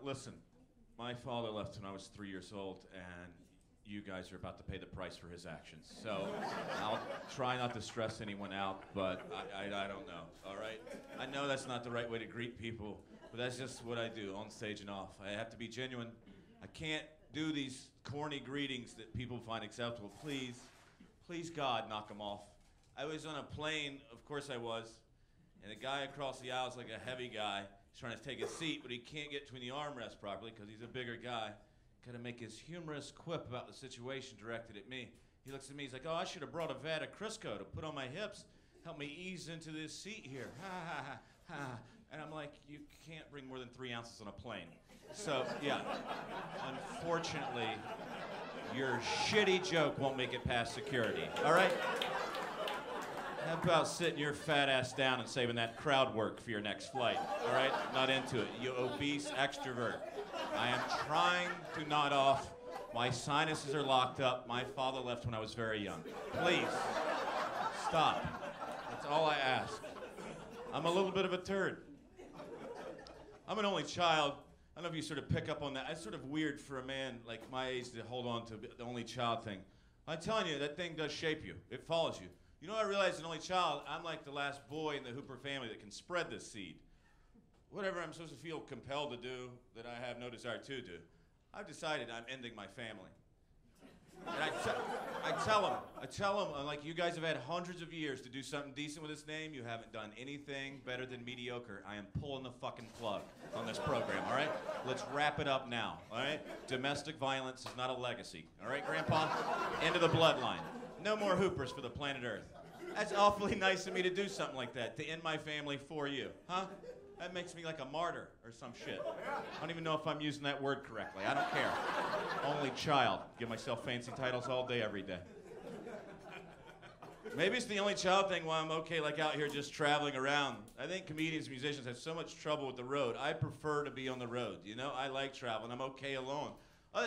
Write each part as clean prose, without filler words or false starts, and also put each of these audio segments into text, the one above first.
listen, my father left when I was 3 years old, and you guys are about to pay the price for his actions. So I'll try not to stress anyone out, but I don't know, all right? I know that's not the right way to greet people, but that's just what I do, on stage and off. I have to be genuine. I can't do these corny greetings that people find acceptable. Please, please God, knock them off. I was on a plane, of course I was, and the guy across the aisle is like a heavy guy. He's trying to take a seat, but he can't get between the armrests properly because he's a bigger guy. Got to make his humorous quip about the situation directed at me. He looks at me, he's like, oh, I should have brought a vat of Crisco to put on my hips. Help me ease into this seat here. Ha, ha, ha, ha. And I'm like, you can't bring more than 3 ounces on a plane. So, yeah, unfortunately, your shitty joke won't make it past security, all right? How about sitting your fat ass down and saving that crowd work for your next flight, all right? Not into it, you obese extrovert. I am trying to nod off. My sinuses are locked up. My father left when I was very young. Please, stop. That's all I ask. I'm a little bit of a turd. I'm an only child. I don't know if you sort of pick up on that. It's sort of weird for a man like my age to hold on to the only child thing. I'm telling you, that thing does shape you. It follows you. You know, I realized as an only child, I'm like the last boy in the Hooper family that can spread this seed. Whatever I'm supposed to feel compelled to do that I have no desire to do, I've decided I'm ending my family. And I tell them, I'm like, you guys have had hundreds of years to do something decent with this name. You haven't done anything better than mediocre. I am pulling the fucking plug on this program, all right? Let's wrap it up now, all right? Domestic violence is not a legacy, all right, Grandpa? End of the bloodline. No more Hoopers for the planet Earth. That's awfully nice of me to do something like that, to end my family for you, huh? That makes me like a martyr or some shit. I don't even know if I'm using that word correctly. I don't care. Only child. Give myself fancy titles all day, every day. Maybe it's the only child thing why I'm okay like out here just traveling around. I think comedians and musicians have so much trouble with the road. I prefer to be on the road, you know? I like traveling. I'm okay alone.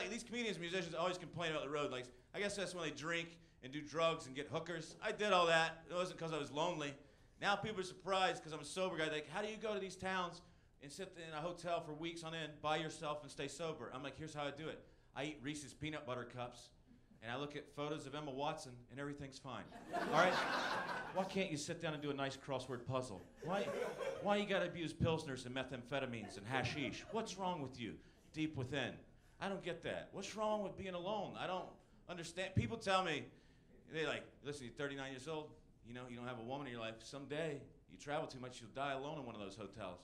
These comedians and musicians always complain about the road. Like, I guess that's when they drink and do drugs and get hookers. I did all that. It wasn't because I was lonely. Now people are surprised because I'm a sober guy. They're like, how do you go to these towns and sit in a hotel for weeks on end by yourself and stay sober? I'm like, here's how I do it. I eat Reese's peanut butter cups, and I look at photos of Emma Watson, and everything's fine. All right? Why can't you sit down and do a nice crossword puzzle? Why you gotta abuse Pilsners and methamphetamines and hashish? What's wrong with you deep within? I don't get that. What's wrong with being alone? I don't understand. People tell me, they're like, listen, you're 39 years old. You know, you don't have a woman in your life. Someday, you travel too much, you'll die alone in one of those hotels.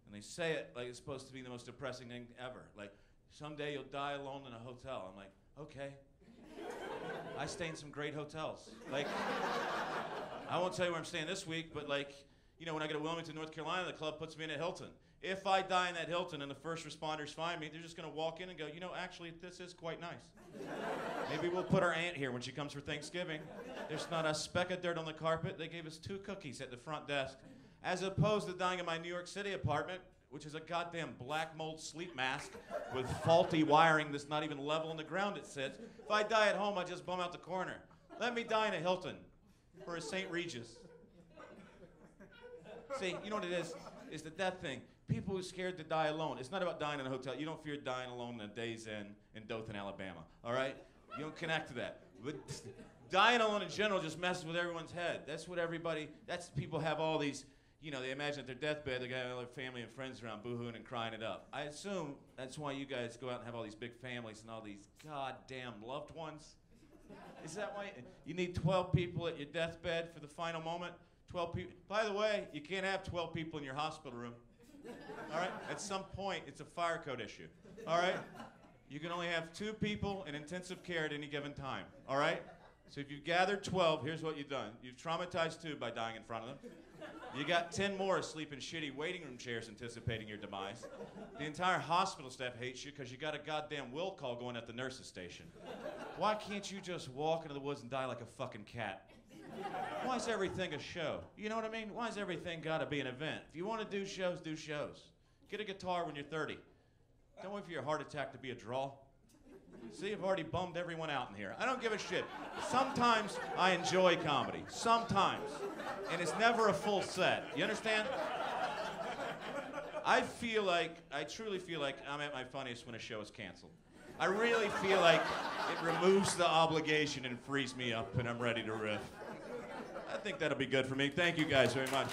And they say it like it's supposed to be the most depressing thing ever. Like, someday you'll die alone in a hotel. I'm like, okay. I stay in some great hotels. Like, I won't tell you where I'm staying this week, but like, you know, when I go to Wilmington, North Carolina, the club puts me in a Hilton. If I die in that Hilton and the first responders find me, they're just gonna walk in and go, you know, actually, this is quite nice. Maybe we'll put our aunt here when she comes for Thanksgiving. There's not a speck of dirt on the carpet. They gave us 2 cookies at the front desk. As opposed to dying in my New York City apartment, which is a goddamn black mold sleep mask with faulty wiring that's not even level on the ground it sits. If I die at home, I just bum out the corner. Let me die in a Hilton or a St. Regis. See, you know what it is the death thing. People who are scared to die alone. It's not about dying in a hotel. You don't fear dying alone in a Days Inn in Dothan, Alabama, all right? You don't connect to that. But dying alone in general just messes with everyone's head. That's what people have all these, you know, they imagine at their deathbed, they got all their family and friends around boohooing and crying it up. I assume that's why you guys go out and have all these big families and all these goddamn loved ones. Is that why? You need 12 people at your deathbed for the final moment? 12 people. By the way, you can't have 12 people in your hospital room. All right? At some point, it's a fire code issue. All right? You can only have 2 people in intensive care at any given time. All right? So if you've gathered 12, here's what you've done. You've traumatized 2 by dying in front of them. You got 10 more asleep in shitty waiting room chairs anticipating your demise. The entire hospital staff hates you because you got a goddamn will call going at the nurse's station. Why can't you just walk into the woods and die like a fucking cat? Why is everything a show? You know what I mean? Why is everything gotta be an event? If you want to do shows, do shows. Get a guitar when you're 30. Don't wait for your heart attack to be a draw. See, I've already bummed everyone out in here. I don't give a shit. Sometimes I enjoy comedy. Sometimes. And it's never a full set. You understand? I truly feel like I'm at my funniest when a show is canceled. I really feel like it removes the obligation and frees me up, and I'm ready to riff. I think that'll be good for me. Thank you guys very much.